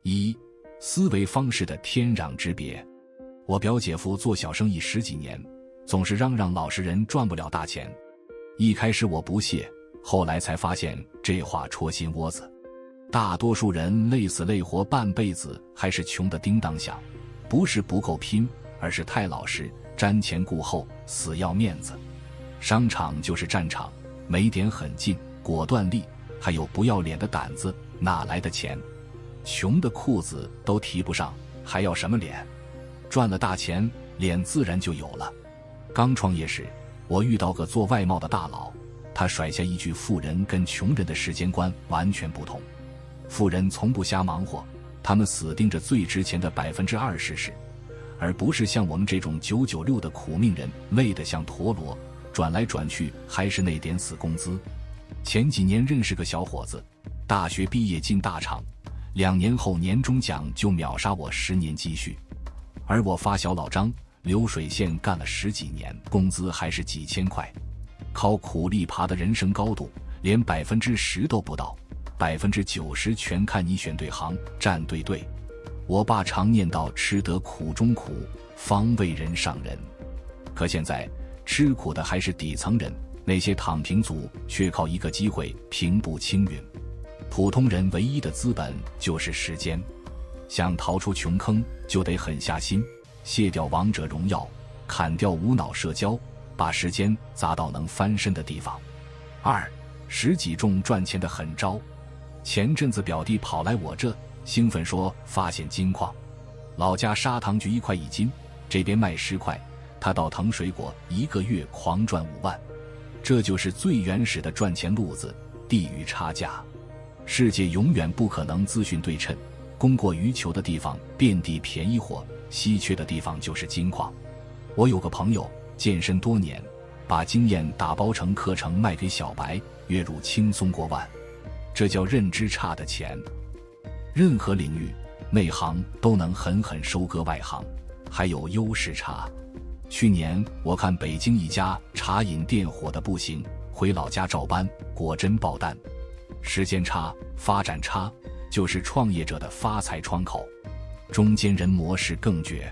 一、思维方式的天壤之别。我表姐夫做小生意10几年，总是嚷嚷老实人赚不了大钱。一开始我不屑，后来才发现这话戳心窝子。大多数人累死累活半辈子还是穷得叮当响，不是不够拼，而是太老实，瞻前顾后，死要面子。商场就是战场，没点狠劲、果断力，还有不要脸的胆子，哪来的钱？穷的裤子都提不上，还要什么脸？赚了大钱，脸自然就有了。刚创业时，我遇到个做外贸的大佬，他甩下一句富人跟穷人的时间观完全不同。富人从不瞎忙活，他们死盯着最值钱的20%时，而不是像我们这种996的苦命人，累得像陀螺，转来转去还是那点死工资。前几年认识个小伙子，大学毕业进大厂，2年后年终奖就秒杀我10年积蓄。而我发小老张，流水线干了10几年，工资还是几千块，靠苦力爬的人生高度，连10%都不到，90%全看你选对行，站对队。我爸常念叨吃得苦中苦，方为人上人。可现在吃苦的还是底层人，那些躺平族却靠一个机会平步青云。普通人唯一的资本就是时间，想逃出穷坑就得狠下心，卸掉王者荣耀，砍掉无脑社交，把时间砸到能翻身的地方。2、10几中赚钱的狠招。前阵子表弟跑来我这，兴奋说发现金矿，老家砂糖橘1块1斤，这边卖10块，他到藤水果1个月狂赚5万。这就是最原始的赚钱路子，地域差价。世界永远不可能资讯对称，供过于求的地方遍地便宜货，稀缺的地方就是金矿。我有个朋友健身多年，把经验打包成课程卖给小白，月入轻松过万。这叫认知差的钱。任何领域，内行都能狠狠收割外行，还有优势差。去年我看北京一家茶饮店火得不行，回老家照搬，果真爆单。时间差、发展差，就是创业者的发财窗口。中间人模式更绝，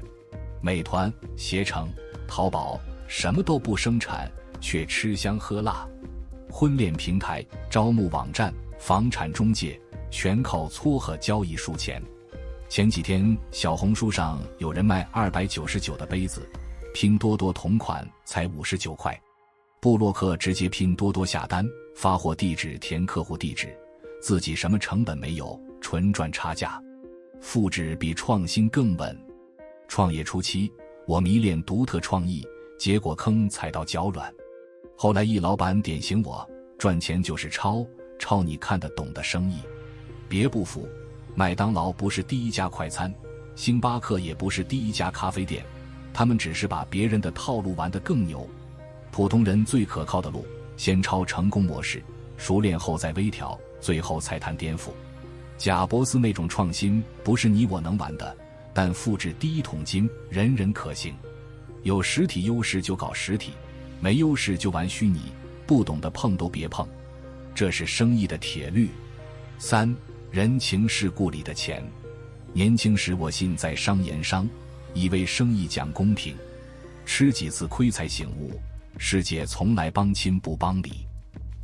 美团、携程、淘宝什么都不生产，却吃香喝辣。婚恋平台、招募网站、房产中介全靠撮合交易数钱。前几天小红书上有人卖299的杯子，拼多多同款才59块。部落客直接拼多多下单，发货地址填客户地址，自己什么成本没有，纯赚差价。复制比创新更稳。创业初期，我迷恋独特创意，结果坑踩到脚软。后来一老板点醒我，赚钱就是抄你看得懂的生意。别不服，麦当劳不是第一家快餐，星巴克也不是第一家咖啡店，他们只是把别人的套路玩得更牛。普通人最可靠的路，先抄成功模式，熟练后再微调，最后才谈颠覆。贾伯斯那种创新不是你我能玩的，但复制第一桶金人人可行。有实体优势就搞实体，没优势就玩虚拟，不懂的碰都别碰。这是生意的铁律。3、人情世故里的钱。年轻时我信在商言商，以为生意讲公平，吃几次亏才醒悟，世界从来帮亲不帮理。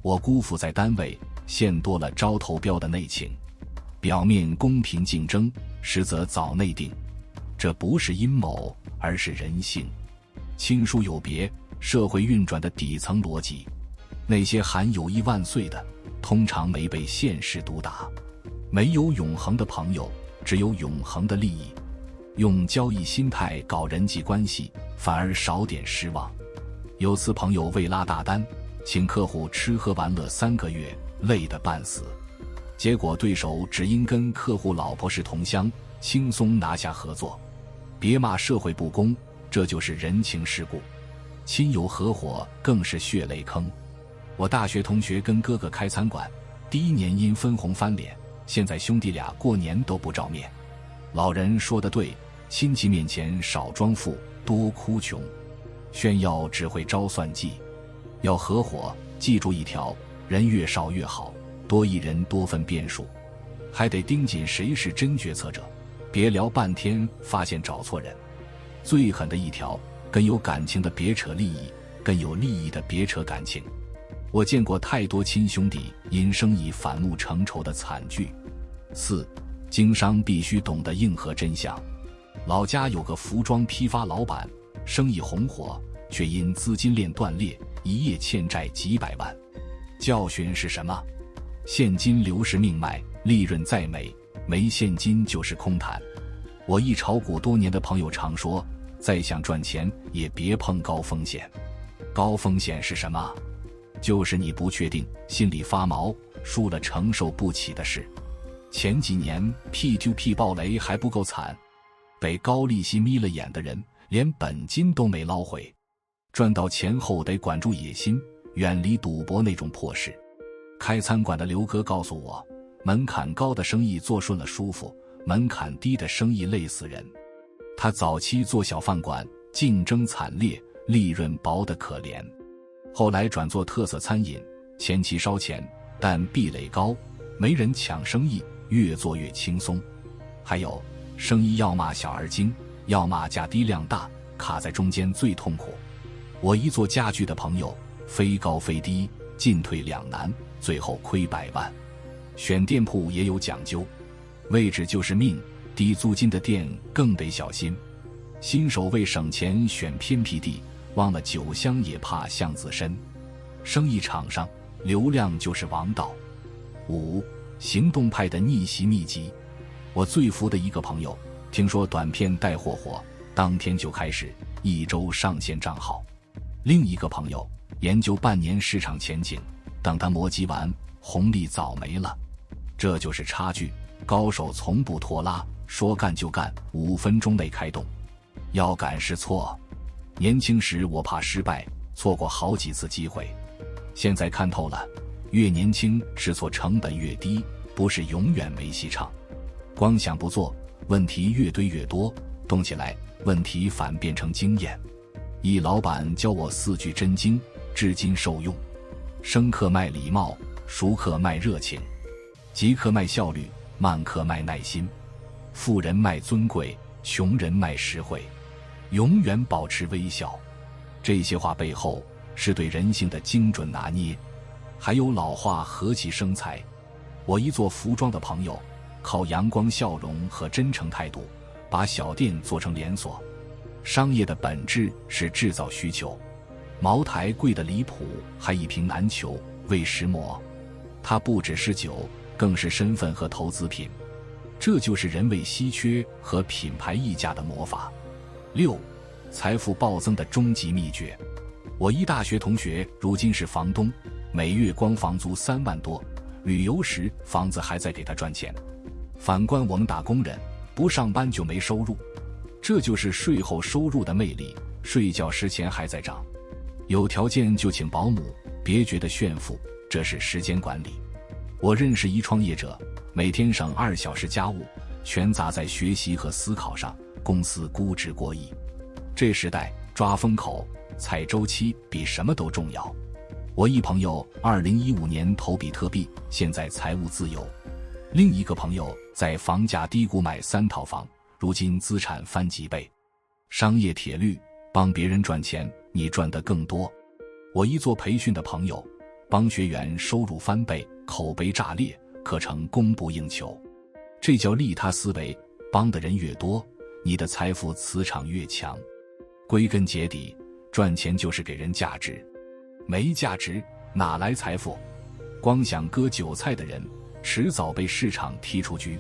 我辜负在单位，现多了招投标的内情，表面公平竞争，实则早内定。这不是阴谋，而是人性。亲疏有别，社会运转的底层逻辑。那些喊友谊万岁的，通常没被现实毒打。没有永恒的朋友，只有永恒的利益。用交易心态搞人际关系，反而少点失望。有次朋友为拉大单，请客户吃喝玩乐3个月，累得半死。结果对手只因跟客户老婆是同乡，轻松拿下合作。别骂社会不公，这就是人情世故。亲友合伙更是血泪坑。我大学同学跟哥哥开餐馆，第1年因分红翻脸，现在兄弟俩过年都不照面。老人说得对，亲戚面前少装富，多哭穷。炫耀只会招算计。要合伙，记住一条，人越少越好，多一人多份变数。还得盯紧谁是真决策者，别聊半天发现找错人。最狠的一条，跟有感情的别扯利益，跟有利益的别扯感情。我见过太多亲兄弟因生意反目成仇的惨剧。4. 经商必须懂得硬核真相。老家有个服装批发老板，生意红火，却因资金链断裂，一夜欠债几百万。教训是什么？现金流是命脉，利润再美，没现金就是空谈。我一炒股多年的朋友常说，再想赚钱也别碰高风险。高风险是什么？就是你不确定，心里发毛，输了承受不起的事。前几年 P2P 暴雷还不够惨，被高利息眯了眼的人连本金都没捞回。赚到钱后得管住野心，远离赌博那种破事。开餐馆的刘哥告诉我，门槛高的生意做顺了舒服，门槛低的生意累死人。他早期做小饭馆，竞争惨烈，利润薄得可怜。后来转做特色餐饮，前期烧钱，但壁垒高，没人抢生意，越做越轻松。还有，生意要么小而精，要么价低量大，卡在中间最痛苦。我一做家具的朋友，非高非低，进退两难，最后亏百万。选店铺也有讲究，位置就是命，低租金的店更得小心。新手为省钱选偏僻地，忘了酒香也怕巷子深。生意场上，流量就是王道。5. 行动派的逆袭秘籍。我最服的一个朋友，听说短片带货火，当天就开始1周上线账号。另一个朋友研究半年市场前景，等他磨叽完，红利早没了。这就是差距，高手从不拖拉，说干就干，5分钟内开动。要敢试错。年轻时我怕失败，错过好几次机会。现在看透了，越年轻试错成本越低，不是永远没戏唱。光想不做，问题越堆越多，动起来，问题反变成经验。一老板教我4句真经，至今受用。生客卖礼貌，熟客卖热情，急客卖效率，慢客卖耐心，富人卖尊贵，穷人卖实惠，永远保持微笑。这些话背后是对人性的精准拿捏。还有老话和气生财。我一做服装的朋友，靠阳光笑容和真诚态度，把小店做成连锁。商业的本质是制造需求。茅台贵得离谱，还一瓶难求，为石磨。它不只是酒，更是身份和投资品。这就是人味稀缺和品牌溢价的魔法。6. 财富暴增的终极秘诀。我一大学同学如今是房东，每月光房租3万多，旅游时房子还在给他赚钱。反观我们打工人，不上班就没收入。这就是税后收入的魅力，睡觉时钱还在涨。有条件就请保姆，别觉得炫富，这是时间管理。我认识一创业者，每天省2小时家务，全砸在学习和思考上，公司估值过亿。这时代抓风口、踩周期比什么都重要。我一朋友2015年投比特币，现在财务自由。另一个朋友在房价低谷买3套房，如今资产翻几倍。商业铁律，帮别人赚钱，你赚得更多。我一做培训的朋友，帮学员收入翻倍，口碑炸裂，课程供不应求。这叫利他思维，帮的人越多，你的财富磁场越强。归根结底，赚钱就是给人价值，没价值哪来财富？光想割韭菜的人，迟早被市场踢出局。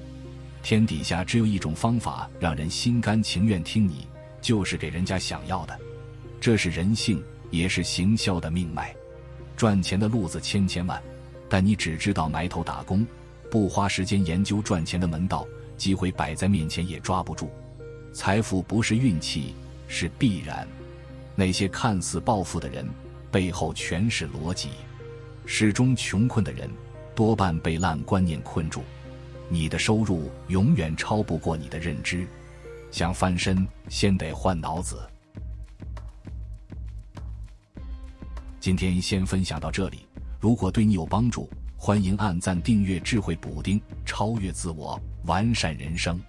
天底下只有一种方法让人心甘情愿听你，就是给人家想要的。这是人性，也是行销的命脉。赚钱的路子千千万，但你只知道埋头打工，不花时间研究赚钱的门道，机会摆在面前也抓不住。财富不是运气，是必然。那些看似暴富的人，背后全是逻辑。始终穷困的人，多半被烂观念困住。你的收入永远超不过你的认知，想翻身，先得换脑子。今天先分享到这里，如果对你有帮助，欢迎按赞订阅智慧补丁，超越自我，完善人生。